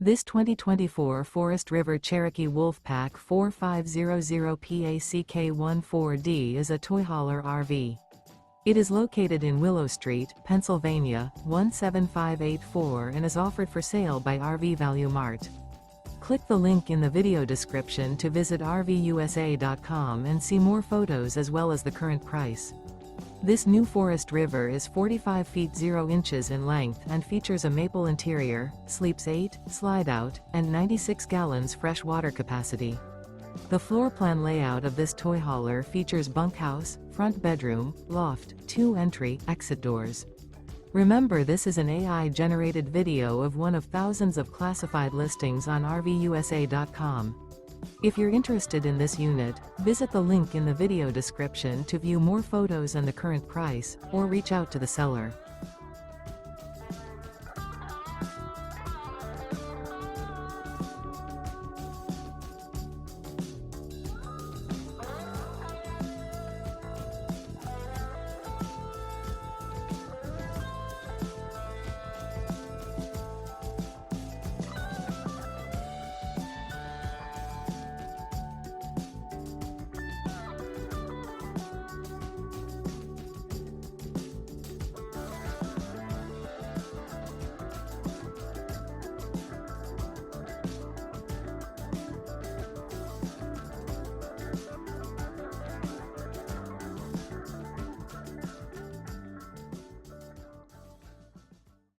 This 2024 Forest River Cherokee Wolfpack 4500PACK14D is a toy hauler RV. It is located in Willow Street, Pennsylvania, 17584 and is offered for sale by RV Value Mart. Click the link in the video description to visit RVUSA.com and see more photos as well as the current price. This new Forest River is 45 feet 0 inches in length and features a maple interior, sleeps 8, slide-out, and 96 gallons fresh water capacity. The floor plan layout of this toy hauler features bunkhouse, front bedroom, loft, 2 entry, exit doors. Remember, this is an AI-generated video of one of thousands of classified listings on RVUSA.com. If you're interested in this unit, visit the link in the video description to view more photos and the current price, or reach out to the seller.